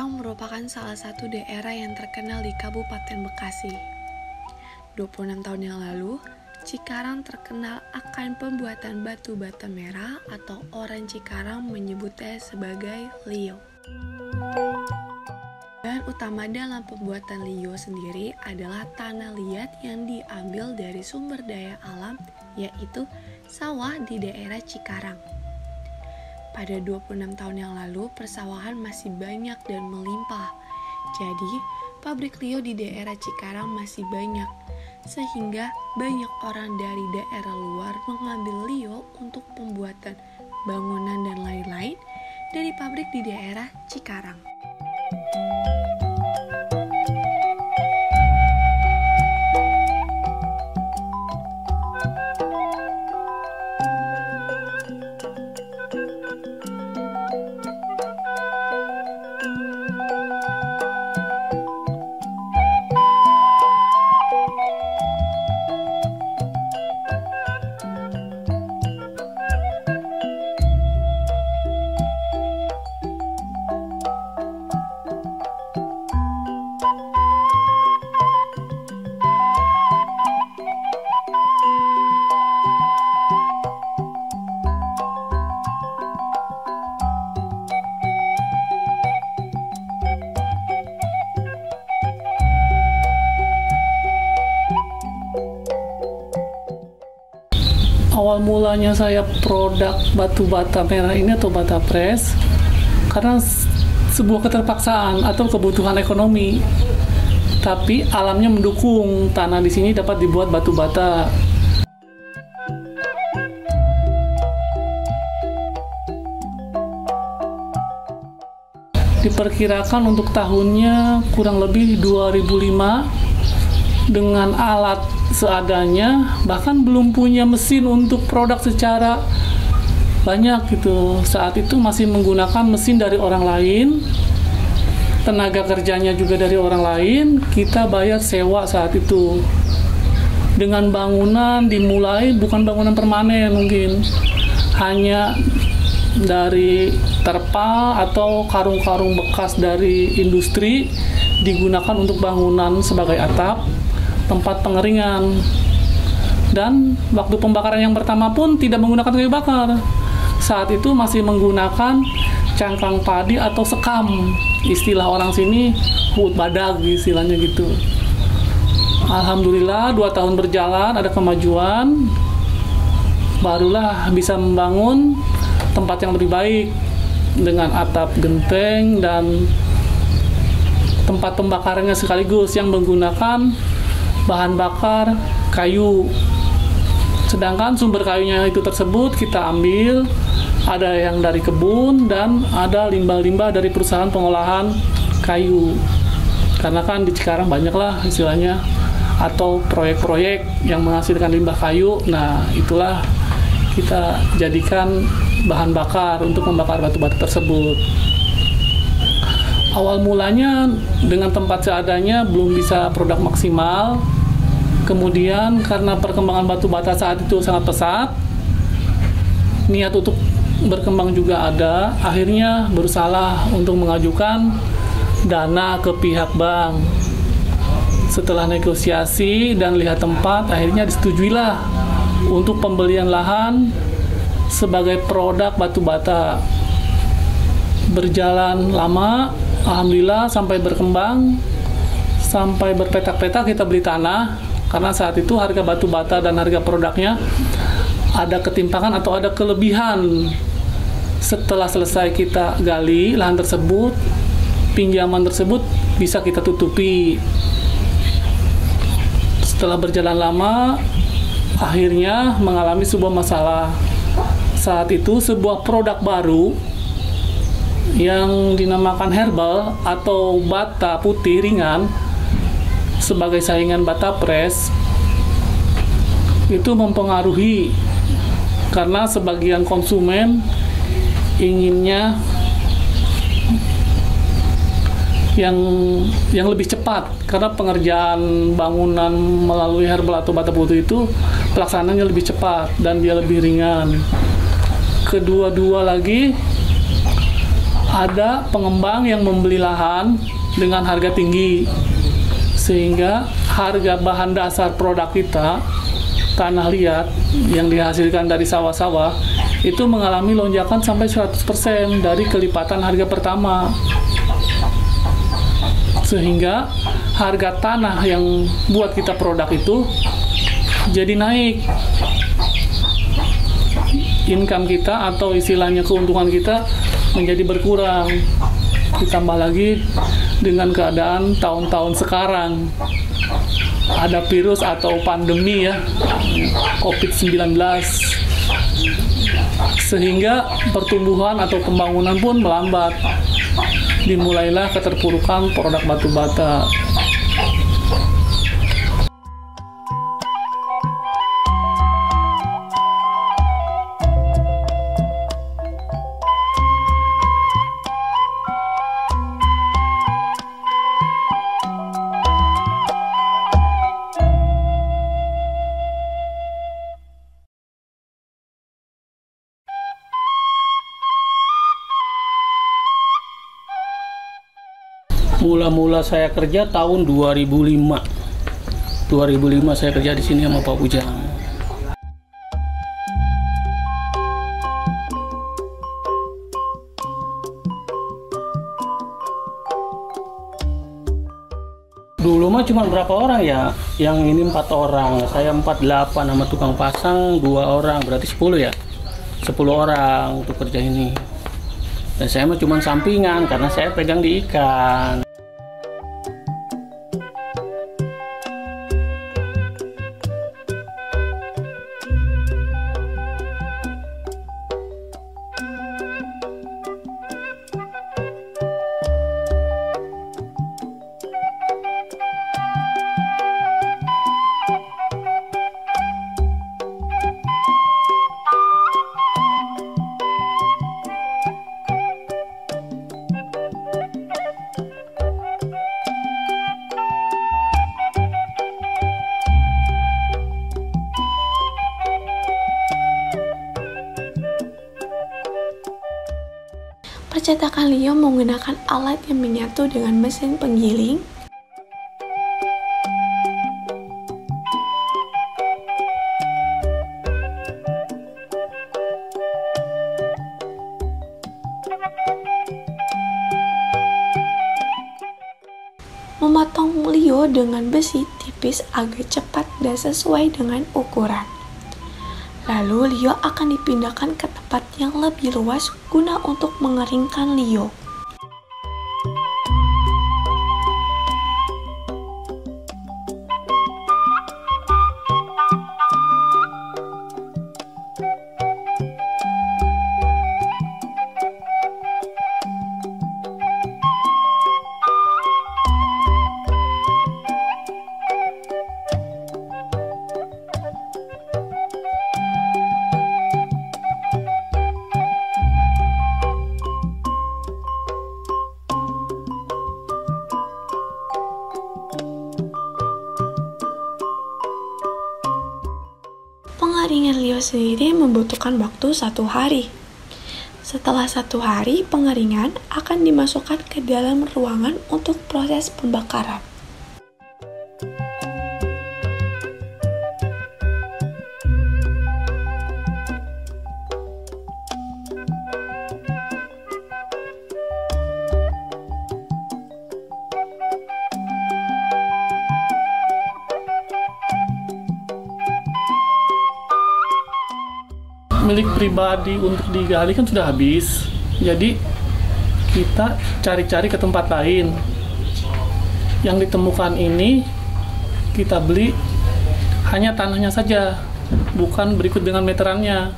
Cikarang merupakan salah satu daerah yang terkenal di Kabupaten Bekasi. 26 tahun yang lalu, Cikarang terkenal akan pembuatan batu bata merah atau orang Cikarang menyebutnya sebagai lio. Bahan utama dalam pembuatan lio sendiri adalah tanah liat yang diambil dari sumber daya alam, yaitu sawah di daerah Cikarang. Pada 26 tahun yang lalu, persawahan masih banyak dan melimpah. Jadi, pabrik lio di daerah Cikarang masih banyak, sehingga banyak orang dari daerah luar mengambil lio untuk pembuatan bangunan dan lain-lain dari pabrik di daerah Cikarang. Awal mulanya saya produk batu bata merah ini atau bata pres karena sebuah keterpaksaan atau kebutuhan ekonomi. Tapi alamnya mendukung tanah di sini dapat dibuat batu bata. Diperkirakan untuk tahunnya kurang lebih 2005 dengan alat seadanya, bahkan belum punya mesin untuk produk secara banyak gitu. Saat itu masih menggunakan mesin dari orang lain, tenaga kerjanya juga dari orang lain, kita bayar sewa saat itu. Dengan bangunan dimulai bukan bangunan permanen mungkin, hanya dari terpal atau karung-karung bekas dari industri digunakan untuk bangunan sebagai atap, tempat pengeringan. Dan waktu pembakaran yang pertama pun tidak menggunakan kayu bakar. Saat itu masih menggunakan cangkang padi atau sekam. Istilah orang sini hut badag istilahnya gitu. Alhamdulillah 2 tahun berjalan ada kemajuan. Barulah bisa membangun tempat yang lebih baik dengan atap genteng dan tempat pembakarannya sekaligus yang menggunakan bahan bakar kayu. Sedangkan sumber kayunya itu tersebut kita ambil, ada yang dari kebun dan ada limbah-limbah dari perusahaan pengolahan kayu. Karena kan di Cikarang banyaklah istilahnya atau proyek-proyek yang menghasilkan limbah kayu. Nah, itulah kita jadikan bahan bakar untuk membakar batu-batu tersebut. Awal mulanya dengan tempat seadanya belum bisa produk maksimal. Kemudian karena perkembangan batu bata saat itu sangat pesat, niat untuk berkembang juga ada. Akhirnya berusaha untuk mengajukan dana ke pihak bank. Setelah negosiasi dan lihat tempat, akhirnya disetujuilah untuk pembelian lahan sebagai produk batu bata. Berjalan lama, alhamdulillah sampai berkembang, sampai berpetak-petak kita beli tanah. Karena saat itu harga batu bata dan harga produknya ada ketimpangan atau ada kelebihan. Setelah selesai kita gali lahan tersebut, pinjaman tersebut bisa kita tutupi. Setelah berjalan lama, akhirnya mengalami sebuah masalah. Saat itu sebuah produk baru yang dinamakan herbal atau bata putih ringan sebagai saingan bata pres itu mempengaruhi karena sebagian konsumen inginnya yang lebih cepat karena pengerjaan bangunan melalui herbal atau bata putih itu pelaksanaannya lebih cepat dan dia lebih ringan. Kedua-dua lagi ada pengembang yang membeli lahan dengan harga tinggi, sehingga harga bahan dasar produk kita, tanah liat yang dihasilkan dari sawah-sawah, itu mengalami lonjakan sampai 100% dari kelipatan harga pertama. Sehingga harga tanah yang buat kita produk itu jadi naik. Income kita atau istilahnya keuntungan kita menjadi berkurang. Ditambah lagi dengan keadaan tahun-tahun sekarang ada virus atau pandemi ya, COVID-19, sehingga pertumbuhan atau pembangunan pun melambat. Dimulailah keterpurukan produk batu bata. Mula-mula saya kerja tahun 2005. 2005 saya kerja di sini sama Pak Ujang. Dulu mah cuma berapa orang ya? Yang ini 4 orang, saya 48 sama tukang pasang 2 orang, berarti 10 ya? 10 orang untuk kerja ini. Dan saya mah cuma sampingan karena saya pegang di ikan. Percetakan Lio menggunakan alat yang menyatu dengan mesin penggiling. Memotong Lio dengan besi tipis agar cepat dan sesuai dengan ukuran. Lalu Lio akan dipindahkan ke tempat yang lebih luas guna untuk mengeringkan Lio. Pengeringan Lio sendiri membutuhkan waktu 1 hari. Setelah 1 hari, pengeringan akan dimasukkan ke dalam ruangan untuk proses pembakaran. Milik pribadi untuk digali kan sudah habis, jadi kita cari-cari ke tempat lain. Yang ditemukan ini kita beli hanya tanahnya saja, bukan berikut dengan meterannya.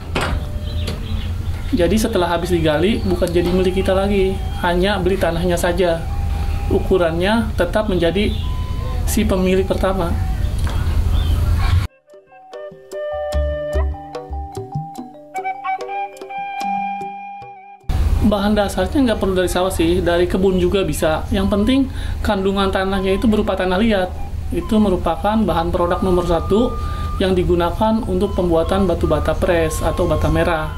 Jadi setelah habis digali bukan jadi milik kita lagi, hanya beli tanahnya saja. Ukurannya tetap menjadi si pemilik pertama. Bahan dasarnya nggak perlu dari sawah sih, dari kebun juga bisa. Yang penting kandungan tanahnya itu berupa tanah liat. Itu merupakan bahan produk nomor 1 yang digunakan untuk pembuatan batu bata pres atau bata merah.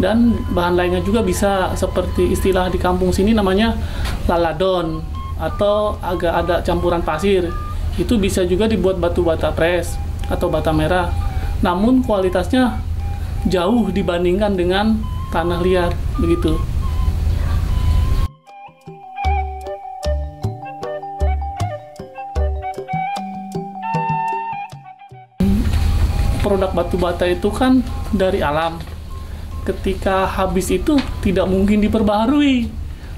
Dan bahan lainnya juga bisa seperti istilah di kampung sini namanya laladon atau agak ada campuran pasir. Itu bisa juga dibuat batu bata pres atau bata merah. Namun kualitasnya jauh dibandingkan dengan tanah liat begitu. Produk batu bata itu kan dari alam. Ketika habis itu tidak mungkin diperbaharui.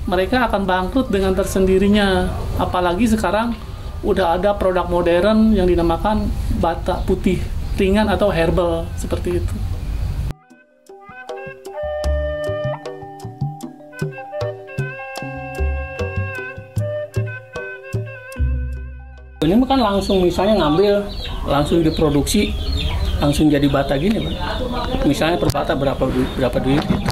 Mereka akan bangkrut dengan tersendirinya. Apalagi sekarang udah ada produk modern yang dinamakan bata putih ringan atau herbal seperti itu. Ini kan langsung misalnya ngambil, langsung diproduksi, langsung jadi bata gini, Pak. Misalnya per bata berapa duit gitu.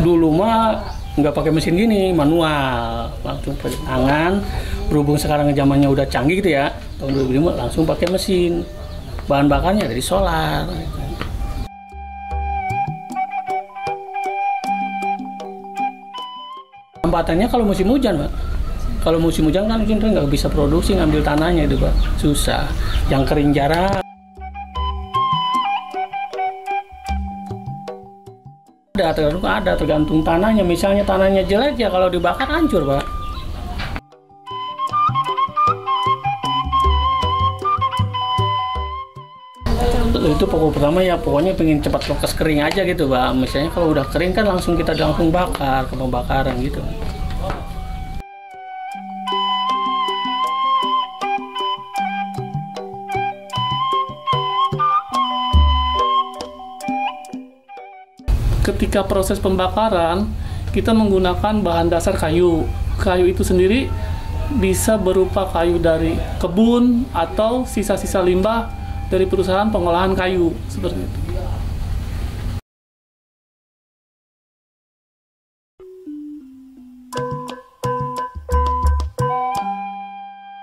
Dulu mah nggak pakai mesin gini, manual, langsung pakai tangan. Berhubung sekarang zamannya udah canggih gitu ya, tahun 2005 langsung pakai mesin. Bahan bakarnya dari solar. Hampatannya kalau musim hujan, Pak. Kalau musim hujan kan kita nggak bisa produksi, ngambil tanahnya itu, Pak. Susah. Yang kering jarang. Tergantung tanahnya. Misalnya tanahnya jelek ya kalau dibakar hancur, Pak. Itu pokok pertama ya, pokoknya pengen cepat proses kering aja gitu, Pak. Misalnya kalau udah kering kan langsung kita langsung bakar ke pembakaran gitu. Ketika proses pembakaran, kita menggunakan bahan dasar kayu. Kayu itu sendiri bisa berupa kayu dari kebun atau sisa-sisa limbah dari perusahaan pengolahan kayu, seperti itu.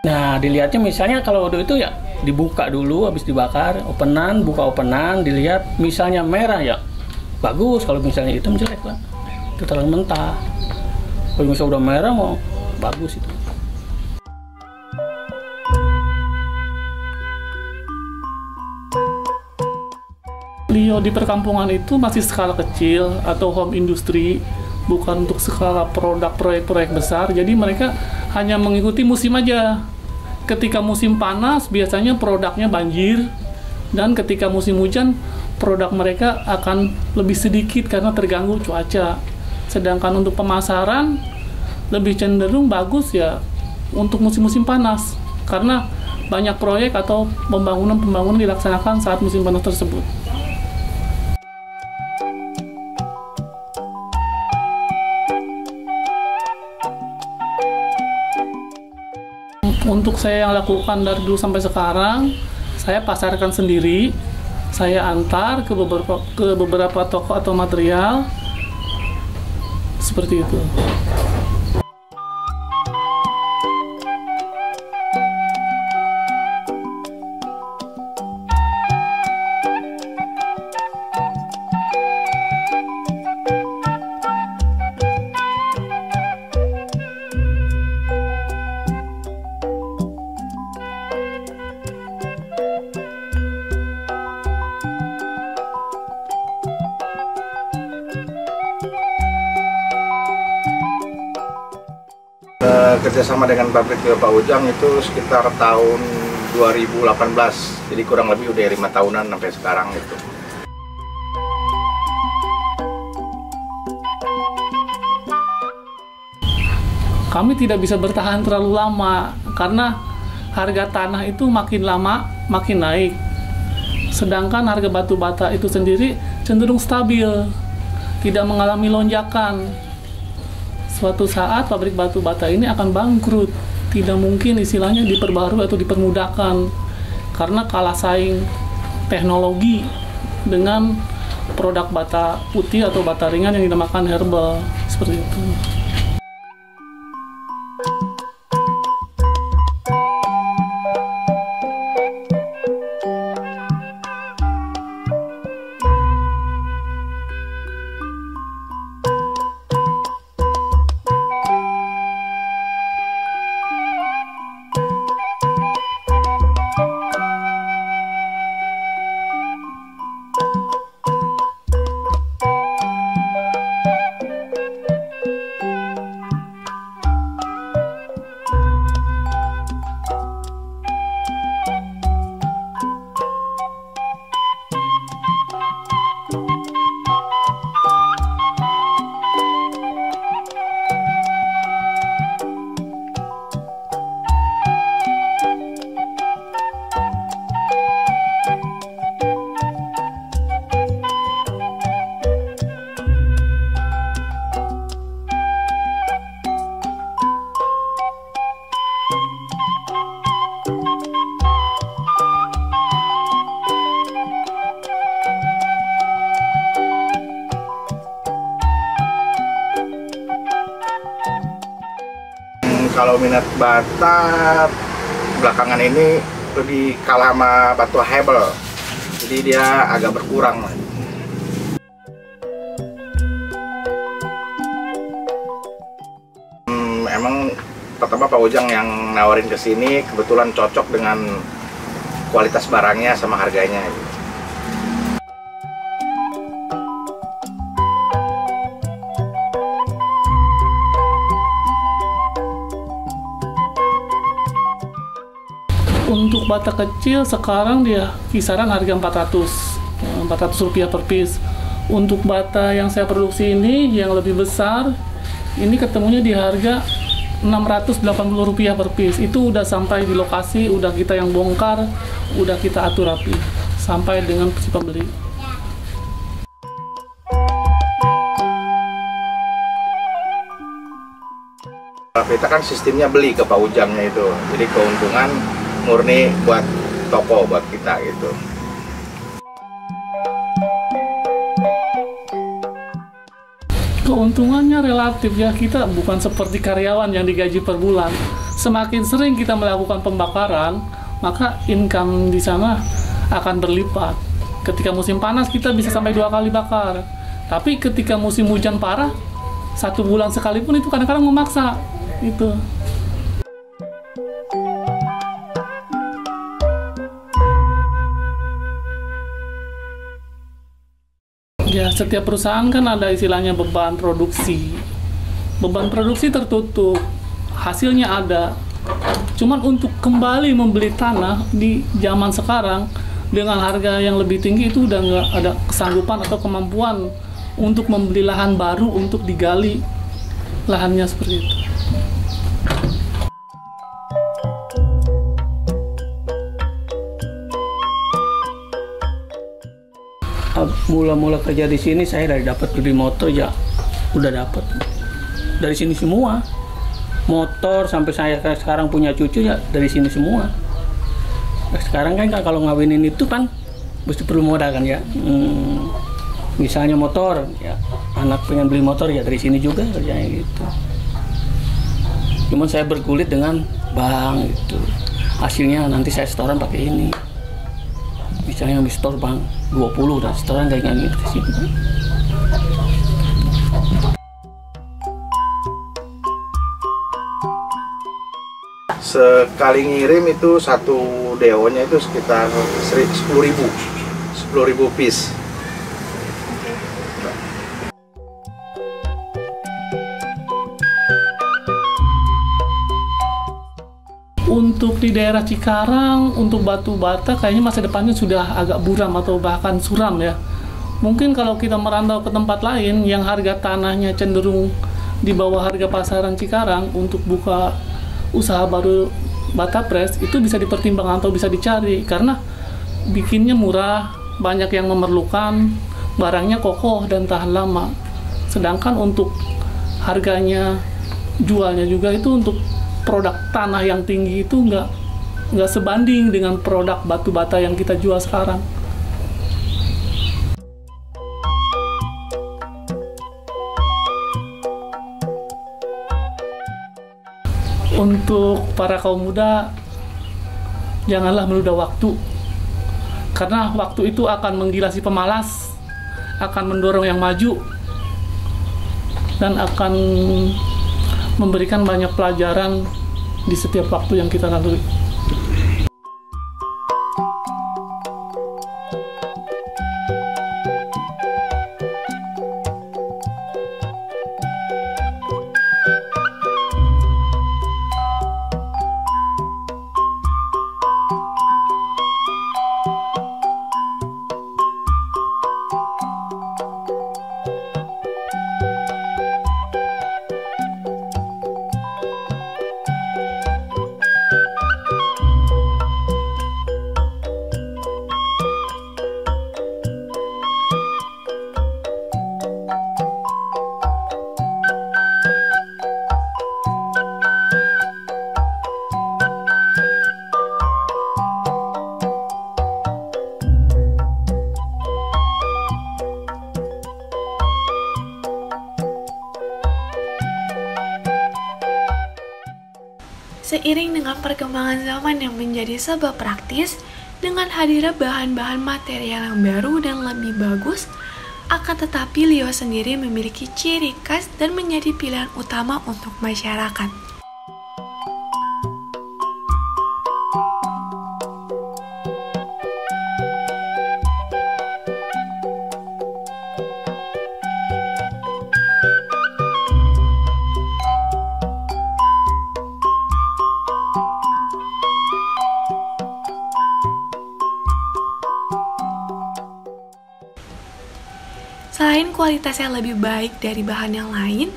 Nah, dilihatnya misalnya kalau udah itu ya dibuka dulu, habis dibakar, openan, buka openan, dilihat misalnya merah ya bagus, kalau misalnya hitam jelek lah, itu terlalu mentah. Kalau misalnya udah merah mau bagus itu. Lio di perkampungan itu masih skala kecil atau home industry, bukan untuk skala produk proyek-proyek besar. Jadi mereka hanya mengikuti musim aja. Ketika musim panas biasanya produknya banjir, dan ketika musim hujan produk mereka akan lebih sedikit karena terganggu cuaca. Sedangkan untuk pemasaran lebih cenderung bagus ya untuk musim-musim panas, karena banyak proyek atau pembangunan dilaksanakan saat musim panas tersebut. Untuk saya yang lakukan dari dulu sampai sekarang, saya pasarkan sendiri, saya antar ke beberapa toko atau material, seperti itu. Kerjasama dengan pabrik Pak Ujang itu sekitar tahun 2018, jadi kurang lebih udah 5 tahunan sampai sekarang itu. Kami tidak bisa bertahan terlalu lama karena harga tanah itu makin lama makin naik, sedangkan harga batu bata itu sendiri cenderung stabil, tidak mengalami lonjakan. Suatu saat pabrik batu bata ini akan bangkrut, tidak mungkin istilahnya diperbarui atau dipermudahkan karena kalah saing teknologi dengan produk bata putih atau bata ringan yang dinamakan herbal seperti itu. Kalau minat bata belakangan ini lebih kalah sama batu hebel, jadi dia agak berkurang. Emang pertama Pak Ujang yang nawarin ke sini kebetulan cocok dengan kualitas barangnya sama harganya. Untuk bata kecil sekarang dia kisaran harga 400 rupiah per piece. Untuk bata yang saya produksi ini yang lebih besar, ini ketemunya di harga 680 rupiah per piece. Itu udah sampai di lokasi, udah kita yang bongkar, udah kita atur rapi sampai dengan si pembeli. Kita kan sistemnya beli ke Pak Ujangnya itu, jadi keuntungan murni buat toko, buat kita gitu. Keuntungannya relatif ya, kita bukan seperti karyawan yang digaji per bulan. Semakin sering kita melakukan pembakaran, maka income di sana akan berlipat. Ketika musim panas kita bisa sampai 2 kali bakar. Tapi ketika musim hujan parah, 1 bulan sekalipun itu kadang-kadang memaksa. Itu. Ya, setiap perusahaan kan ada istilahnya beban produksi. Beban produksi tertutup, hasilnya ada. Cuman untuk kembali membeli tanah di zaman sekarang dengan harga yang lebih tinggi itu udah nggak ada kesanggupan atau kemampuan untuk membeli lahan baru untuk digali lahannya seperti itu. Mula-mula kerja di sini saya dari dapat beli motor ya udah dapat dari sini semua, motor sampai saya sekarang punya cucu ya dari sini semua. Nah, sekarang kan kalau ngawinin itu kan mesti perlu modal kan ya, misalnya motor ya, anak pengen beli motor ya dari sini juga kerjanya gitu. Cuman saya berkulit dengan bank gitu, hasilnya nanti saya setoran pakai ini. Misalnya yang di store bang 20 dan setoran kayak gitu sih. Sekali ngirim itu satu deonya itu sekitar 10.000 piece. Untuk di daerah Cikarang, untuk batu bata kayaknya masa depannya sudah agak buram atau bahkan suram ya. Mungkin kalau kita merantau ke tempat lain yang harga tanahnya cenderung di bawah harga pasaran Cikarang untuk buka usaha baru bata press itu bisa dipertimbangkan atau bisa dicari karena bikinnya murah, banyak yang memerlukan, barangnya kokoh dan tahan lama. Sedangkan untuk harganya, jualnya juga itu untuk produk tanah yang tinggi itu nggak sebanding dengan produk batu bata yang kita jual sekarang. Untuk para kaum muda, janganlah menunda waktu, karena waktu itu akan menggilasi pemalas, akan mendorong yang maju, dan akan memberikan banyak pelajaran di setiap waktu yang kita lalui. Seiring dengan perkembangan zaman yang menjadi serba praktis, dengan hadirnya bahan-bahan material yang baru dan lebih bagus, akan tetapi Lio sendiri memiliki ciri khas dan menjadi pilihan utama untuk masyarakat. Selain kualitasnya lebih baik dari bahan yang lain,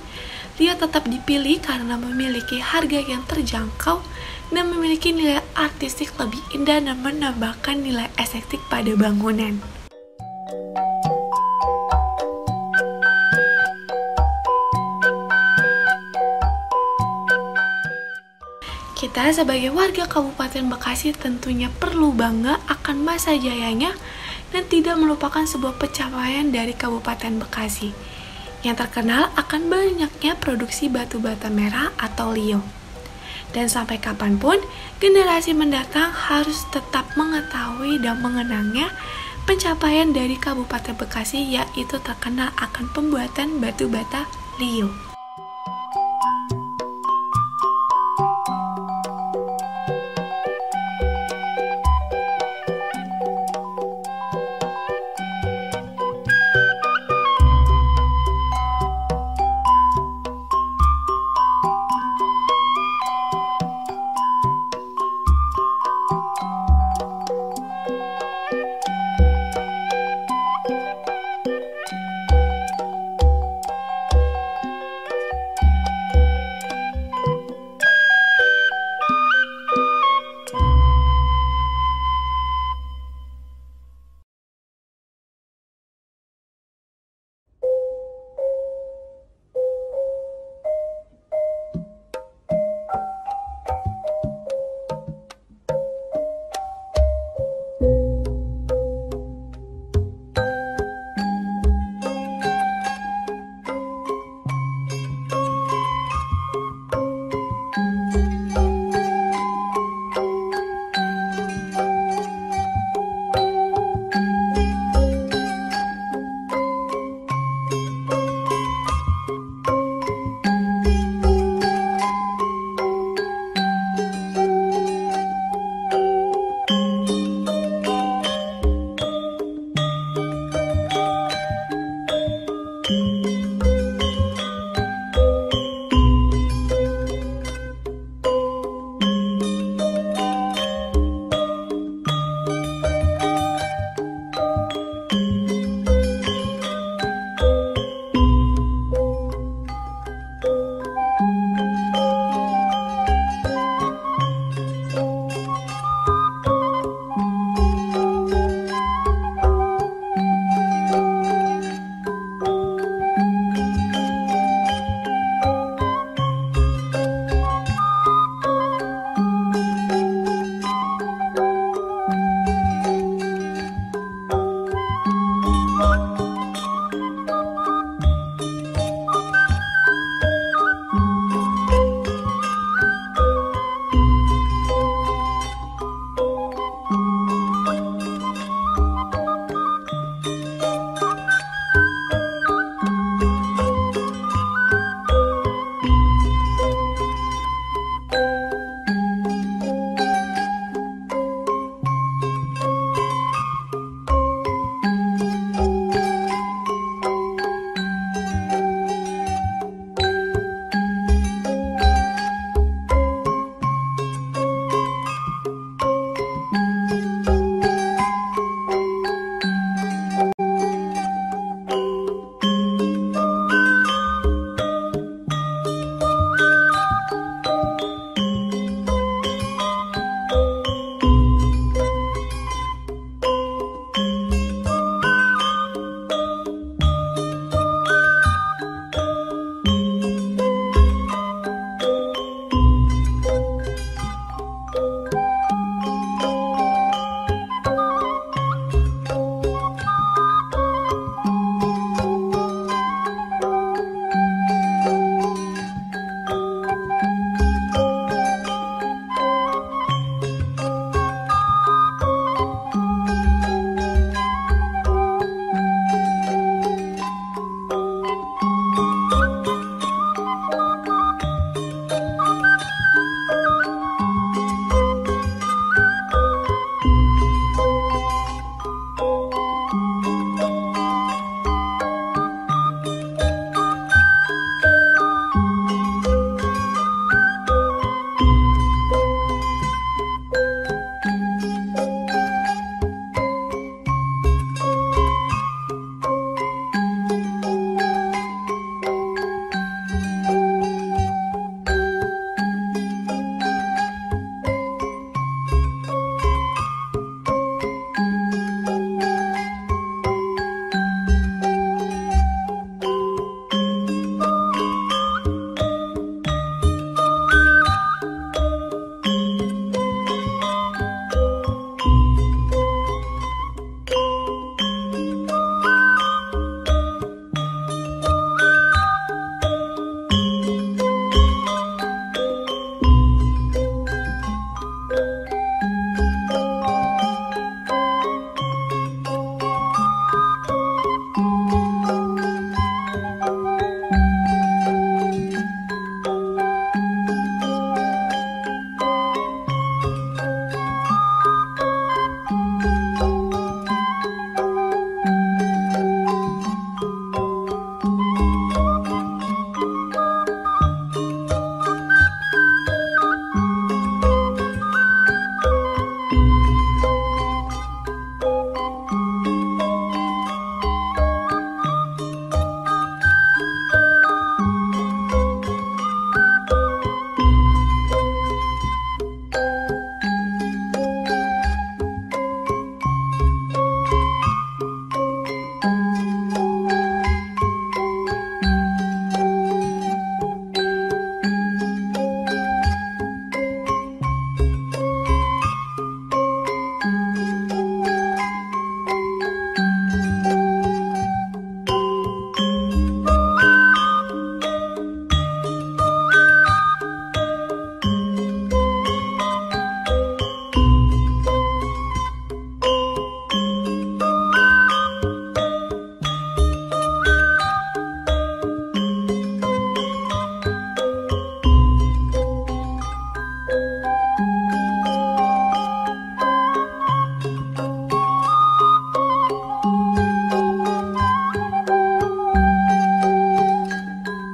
Lio tetap dipilih karena memiliki harga yang terjangkau dan memiliki nilai artistik lebih indah dan menambahkan nilai estetik pada bangunan. Kita sebagai warga Kabupaten Bekasi tentunya perlu bangga akan masa jayanya dan tidak melupakan sebuah pencapaian dari Kabupaten Bekasi yang terkenal akan banyaknya produksi batu bata merah atau Lio. Dan sampai kapanpun, generasi mendatang harus tetap mengetahui dan mengenangnya pencapaian dari Kabupaten Bekasi, yaitu terkenal akan pembuatan batu bata Lio.